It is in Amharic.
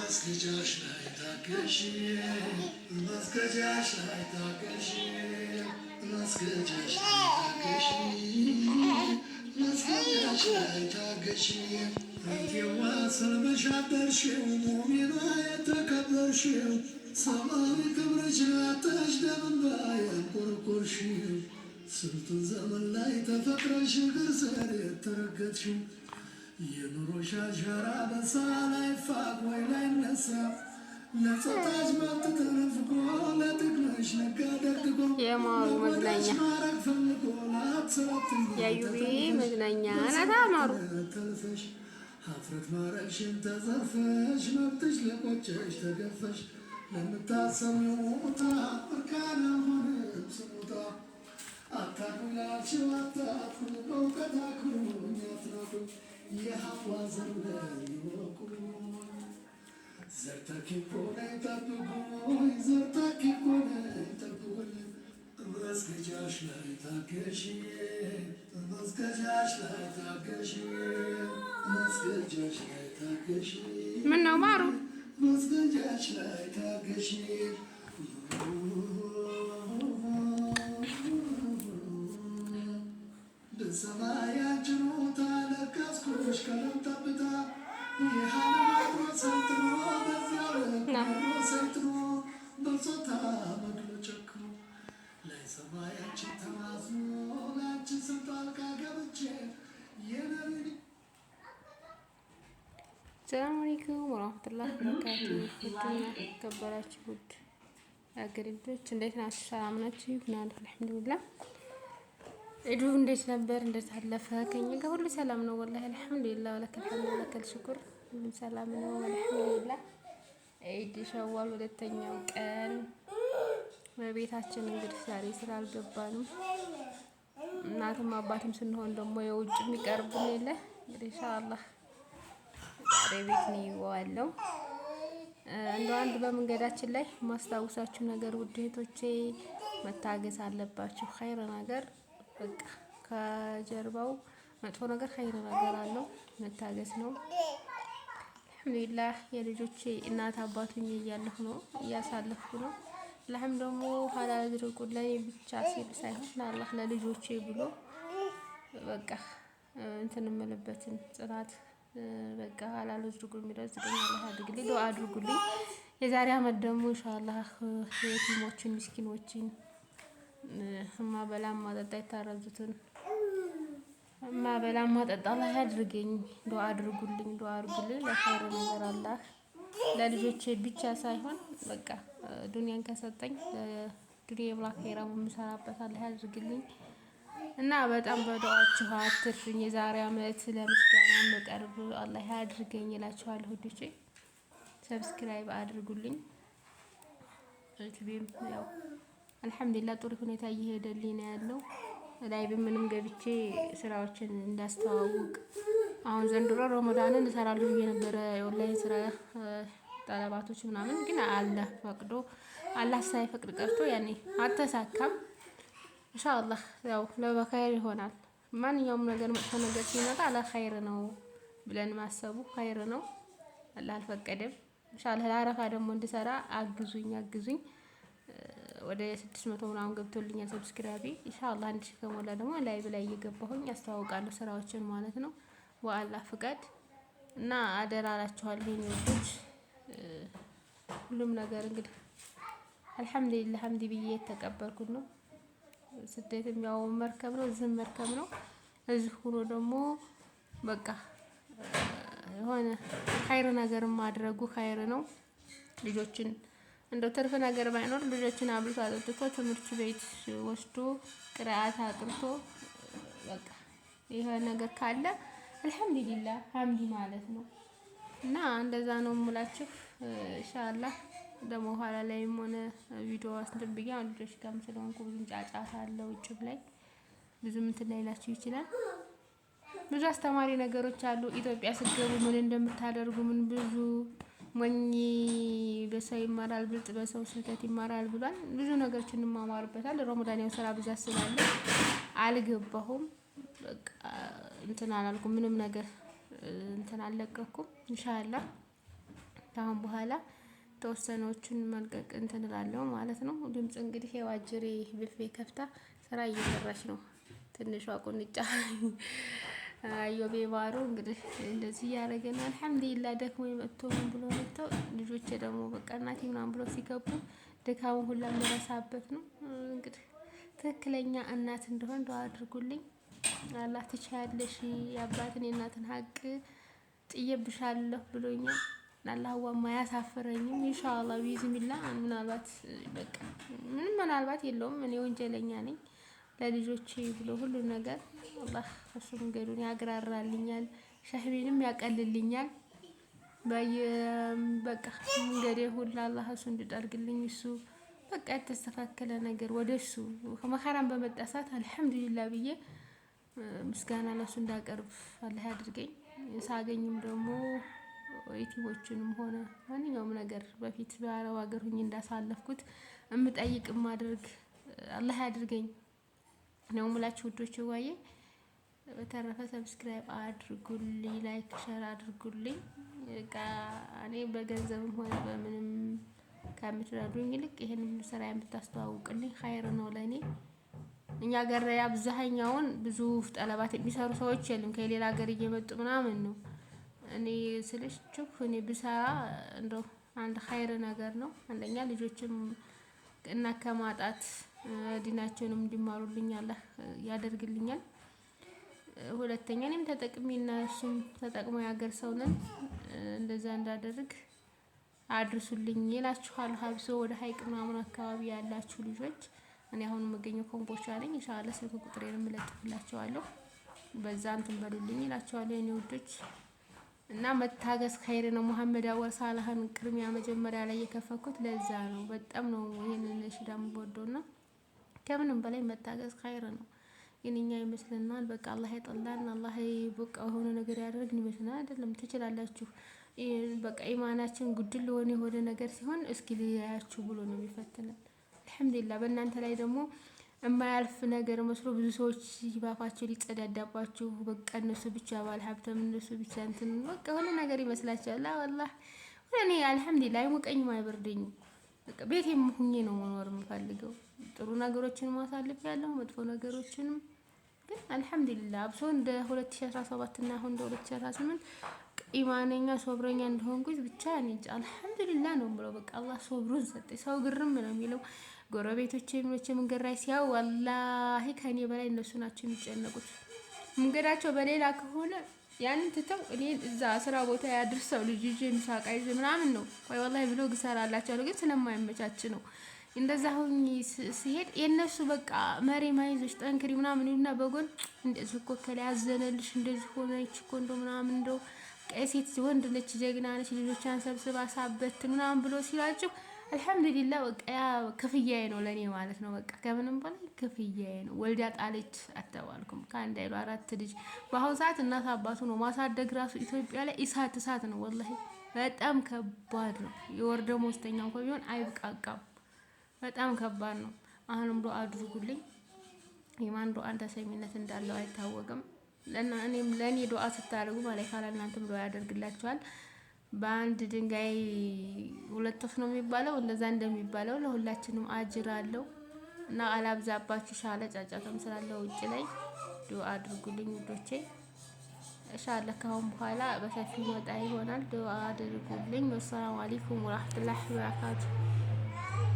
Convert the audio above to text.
መስገጃሽ ላይ ታገሺ መስገጃሽ ላይ ታገሺ መስገጃሽ ላይ ታገሺ መስገጃሽ ላይ ታገሺ እንቴዋ ሰልበሽ አደርሽው ሙሚና የተከበርሽው ሰማያዊ ክብርሽ አጣሽ ደምንባ ያንቆረቆርሽው ስንቱን ዘመን ላይ ተፈጥረሽ እግር ስር የተረገጥሽው የኑሮሽ አሻራ በሰው ላይ ፋቅ ወይ ላይ ነሳ ለጾታሽ መብት ተነፍጎ ለጥቅምሽ ነጋ ደግጎ የማሩ መዝናኛ ማረግ ፈልጎ ላትሰራትኝ የዩቢ መዝናኛ ናት አማሩ ተልፈሽ ሀፍረት ማረግሽን ተዘርፈሽ መብትሽ ለቆጨሽ ተገፈሽ ለምታሰሚው ሞታ እርካና ሆነም ስሞታ አታኩላችሁ አታኩሉ በእውቀት አክሉኝ አትናቁ የሀዋ ዘርነ ይወቁ ዘርተኪ ሆነ ጠብቁኝ ዘርተኪ ሆነ ጠብቁኝ መስገጃሽ ላይ ታገሺ መስገጃሽ ላይ ታገሺ መስገጃሽ ላይ ታገሺ ምን ነው ማሩ መስገጃሽ ላይ ታገሺ በሰማያችን ሞታ ለቀስኩሽ ቀለም ጠብታ የሃይማኖት ሰልጥኖ በዚያ ሰልጥኖ በጾታ መድሎ ጨክኖ ላይ ሰማያችን ተማዝኖ ላችን ስልጣን ካገብቼ የነብን ሰላም አለይኩም ወራህመቱላሂ ወበረካቱሁ። ውድና የተከበራችሁ ውድ የአገሬ ልጆች እንዴት ናችሁ? ሰላም ናችሁ? ይሁን አልሐምዱሊላህ። ኢዱ እንዴት ነበር? እንዴት አለፈ? ከኛ ጋር ሁሉ ሰላም ነው ወላሂ አልሐምዱሊላህ። ወለከል ሐምዱ ወለከል ሽኩር ሁሉ ሰላም ነው አልሐምዱሊላህ። ኢድ ሸዋል ሁለተኛው ቀን በቤታችን እንግዲህ ዛሬ ስላልገባንም እናትም አባትም ስንሆን ደግሞ የውጭ የሚቀርቡን የለ እንግዲህ ኢንሻአላህ ዛሬ ቤት ነው ይዋለው። እንደው አንድ በመንገዳችን ላይ ማስታወሳችሁ ነገር ውድ እህቶቼ መታገስ አለባችሁ። ኸይር ነገር በቃ ከጀርባው መጥፎ ነገር ኸይር ነገር አለው፣ መታገስ ነው። አልሐምዱሊላህ የልጆቼ እናት አባቱኝ እያለሁ ነው እያሳለፍኩ ነው። ለህም ደግሞ ሐላል ርቁ ላይ ብቻ ሲል ሳይሆን ለአላህ ለልጆቼ ብሎ በቃ እንትን እምልበትን ጽናት በቃ ሐላል ርቁ የሚረዝቅኝ አላህ አድርግልኝ። ዱአ አድርጉልኝ። የዛሬ አመት ደግሞ ኢንሻአላህ የቲሞችን ምስኪኖችን ማበላ ማጠጣ የታረዙትን ማበላ ማጠጣ አላህ ያድርገኝ። ዱአ አድርጉልኝ፣ ዱአ አድርጉልኝ። ለኸይር ነገር አላህ ለልጆቼ ብቻ ሳይሆን በቃ ዱንያን ከሰጠኝ ዱንያ ብላኸይራ የምሰራበት አላህ ያድርግልኝ እና በጣም በዱአችሁ አትርፉኝ። የዛሬ አመት ለምስጋና መቀርብ አላህ ያድርገኝ እላችኋለሁ። ሁዱቼ ሰብስክራይብ አድርጉልኝ። ዩቲዩብም ያው አልሐምዱሊላህ ጥሩ ሁኔታ እየሄደልኝ ነው ያለው። ላይቭ ምንም ገብቼ ስራዎችን እንዳስተዋውቅ አሁን ዘንድሮ ረመዳንን እሰራለሁ ብዬ ነበረ የኦንላይን ስራ ጠለባቶች ምናምን፣ ግን አላህ ፈቅዶ አላህ ሳይፈቅድ ቀርቶ ያኔ አልተሳካም። ኢንሻአላህ ያው ለበኸይር ይሆናል። ማንኛውም ነገር መጥፎ ነገር ሲመጣ ለኸይር ነው ብለን ማሰቡ ኸይር ነው። አላህ አልፈቀደም። ኢንሻአላህ ለአረፋ ደግሞ እንድሰራ አግዙኝ። ወደ 600 ምናምን ገብቶልኛል ሰብስክራይብ። ኢንሻአላህ 1000 ከሞላ ደግሞ ላይቭ ላይ እየገባሁኝ አስተዋውቃለሁ ስራዎችን ማለት ነው በአላህ ፍቃድ እና አደራ እላችኋለሁ የኔ ወዶች። ሁሉም ነገር እንግዲህ አልሐምዱሊላህ ሐምድ ብዬ የተቀበልኩት ነው። ስደትም ያው መርከብ ነው፣ እዚህም መርከብ ነው። እዚህ ሆኖ ደግሞ በቃ የሆነ ኸይር ነገር ማድረጉ ኸይር ነው። ልጆችን እንደው ትርፍ ነገር ባይኖር ልጆችን አብልቶ አጠጥቶ ትምህርት ቤት ወስዶ ቅራአት አቅርቶ በቃ ይሄ ነገር ካለ አልሐምዱሊላህ ሐምዲ ማለት ነው እና እንደዛ ነው የምላችሁ። ኢንሻአላህ ደግሞ ኋላ ላይም ሆነ ቪዲዮ አስደብኛ ልጆች ጋር ስለሆንኩ ብዙም ጫጫታ አለ ውጭም ላይ ብዙም እንትን ላይላችሁ ይችላል። ብዙ አስተማሪ ነገሮች አሉ። ኢትዮጵያ ስትገቡ ምን እንደምታደርጉ ምን ብዙ ሞኝ በሰው ይማራል ብልጥ በሰው ስህተት ይማራል ብሏል። ብዙ ነገሮችን እንማማርበታል። ረመዳን ያው ስራ ብዛት ስላለ አልገባሁም። በቃ እንትን አላልኩም ምንም ነገር እንትን አልለቀኩም። ኢንሻአላህ ካሁን በኋላ ተወሰኖቹን መልቀቅ እንትን እላለሁ ማለት ነው። ድምጽ እንግዲህ የዋጅሬ ብፌ ከፍታ ስራ እየሰራች ነው። ትንሿ ቁንጫ አዮቤ ባሮ እንግዲህ እንደዚህ እያደረገ ነው። አልሐምዱሊላህ ደክሞ መጥቶ ምን ብሎ መጥተው ልጆቼ ደግሞ በቃ እናቴ ምናምን ብሎ ሲገቡ ድካሙን ሁላ የምረሳበት ነው። እንግዲህ ትክክለኛ እናት እንደሆን ዱአ አድርጉልኝ። አላህ ትችያለሽ፣ የአባትን የእናትን ሀቅ ጥዬብሻለሁ ብሎኛል። አላህዋማ አያሳፍረኝም። ኢንሻአላህ ቢዝሚላህ ምናልባት በቃ ምናልባት የለውም እኔ ወንጀለኛ ነኝ። ለልጆቼ ብሎ ሁሉ ነገር አላህ እሱ መንገዱን ያግራራልኛል፣ ሸህቤንም ያቀልልኛል። በቃ መንገዴ ሁሉ አላህ እሱ እንዲጠርግልኝ እሱ በቃ የተስተካከለ ነገር ወደሱ ከመከራም በመጣ ሰዓት አልሐምዱሊላህ ብዬ ምስጋና ለሱ እንዳቀርብ አላህ ያድርገኝ። ሳገኝም ደግሞ የቲሞችንም ሆነ ማንኛውም ነገር በፊት በአረብ ሀገር ሁኜ እንዳሳለፍኩት እምጠይቅ ማድረግ አላህ ያድርገኝ ነው የምላችሁ ውዶች። ዋዬ በተረፈ ሰብስክራይብ አድርጉልኝ፣ ላይክ ሸር አድርጉልኝ። በቃ እኔ በገንዘብም ሆነ በምንም ከምትረዱኝ ይልቅ ይሄንን ስራ የምታስተዋውቅልኝ ኸይር ነው ለኔ። እኛ ሀገር አብዛኛውን ብዙ ጠለባት የሚሰሩ ሰዎች የሉም፣ ከሌላ ሀገር እየመጡ ምናምን ነው። እኔ ስልሽ እኔ ብሰራ እንደው አንድ ኸይር ነገር ነው። አንደኛ ልጆችም እና ከማጣት ዲናቸውንም እንዲማሩልኝ አላህ ያደርግልኛል። ሁለተኛ እኔም ተጠቅሜና እሱም ተጠቅሞ ያገር ሰው ነን፣ እንደዛ እንዳደርግ አድርሱልኝ ይላችኋል። ሀብሶ ወደ ሀይቅ ምናምን አካባቢ ያላችሁ ልጆች እኔ አሁን የምገኘው ኮምቦልቻ ነኝ። ኢንሻአላህ ስልክ ቁጥሬን እለጥፍላችኋለሁ፣ በዛ እንትን በሉልኝ ይላችኋለሁ የኔ ውዶች። እና መታገስ ኸይር ነው። መሐመድ አወል ሳላህን ቅድሚያ መጀመሪያ ላይ የከፈኩት ለዛ ነው። በጣም ነው ይሄንን ነሽዳ የምወደውና ከምንም በላይ መታገስ ኸይር ነው። ግን እኛ ይመስልናል በቃ አላህ ይጠላን፣ አላህ በቃ የሆነ ነገር ያደርግን ይመስልናል። አይደለም፣ ትችላላችሁ። በቃ ኢማናችን ጉድል የሆነ ነገር ሲሆን እስኪ ልያያችሁ ብሎ ነው የሚፈትነን። አልሐምዱሊላህ በእናንተ ላይ ደግሞ የማያልፍ ነገር መስሎ ብዙ ሰዎች ባፋቸው ሊጸዳዳባችሁ በቃ እነሱ ብቻ ባለ ሀብታም እነሱ ብቻ እንትን በቃ የሆነ ነገር ይመስላችኋል። ላ ወላሂ እኔ አልሐምዱሊላህ አይሞቀኝም አይበርደኝም። በቃ ቤቴም ሁኜ ነው መኖር የምፈልገው። ጥሩ ነገሮችን ማሳለፍ ያለው መጥፎ ነገሮችንም ግን አልሐምዱሊላህ አብሶ እንደ 2017 እና አሁን እንደ 2018 ኢማነኛ ሶብረኛ እንደሆንኩኝ ብቻ እኔ አልሐምዱሊላህ ነው የምለው። በቃ አላህ ሶብሩን ሰጠኝ። ሰው ግርም ነው የሚለው ጎረቤቶቼ ምኖቼ መንገድ ላይ ሲያው ወላሂ ከኔ በላይ እነሱ ናቸው የሚጨነቁት። መንገዳቸው በሌላ ከሆነ ያንን ትተው እኔ እዛ ስራ ቦታ ያድርሰው ልጅ ይዤ ምሳቃ ይዤ ምናምን ነው ወይ ወላሂ ብሎግ እሰራላችኋለሁ። ግን ስለማይመቻች ነው እንደዛ ሆኜ ሲሄድ የነሱ በቃ መሪ ማይዞች ጠንክሪ ምናምን ይሉና በጎን እንደዚህ እኮ ከላ ያዘነልሽ እንደዚህ ሆነች እኮ እንደው ምናምን እንደው ቀሴት ወንድ ነች ጀግና ነች ልጆቿን ሰብስባ ሳበት ምናምን ብሎ ሲላችሁ አልሐምዱሊላህ በቃ ያ ክፍያዬ ነው ለኔ ማለት ነው። በቃ ከምንም በላይ ክፍያዬ ነው። ወልዳ ጣለች አተባልኩም ከአንድ አይሉ 4 ልጅ በአሁኑ ሰዓት እናት አባቱ ነው ማሳደግ ራሱ ኢትዮጵያ ላይ እሳት ነው ወላሂ በጣም ከባድ ነው። የወር ደመወዝተኛ እንኳን ቢሆን አይብቃቃም፣ በጣም ከባድ ነው። አሁንም ዱአ አድርጉልኝ። የማን ዱአ ተሰሚነት እንዳለው አይታወቅም። እኔም ለኔ ዱአ ስታደርጉ ማለት ካላ እናንተም ዱአ ያደርግላችኋል። በአንድ ድንጋይ 2 ወፍ ነው የሚባለው፣ እንደዛ እንደሚባለው ለሁላችንም አጅር አለው። እና አላብዛባችሁ ሻለ ጫጫታም ስላለው ውጭ ላይ ዱአ አድርጉልኝ ውዶቼ። ኢንሻአላህ ካሁን በኋላ በሰፊው ወጣ ይሆናል። ዱአ አድርጉልኝ። ወሰላሙ አለይኩም ወራህመቱላሂ ወበረካቱ።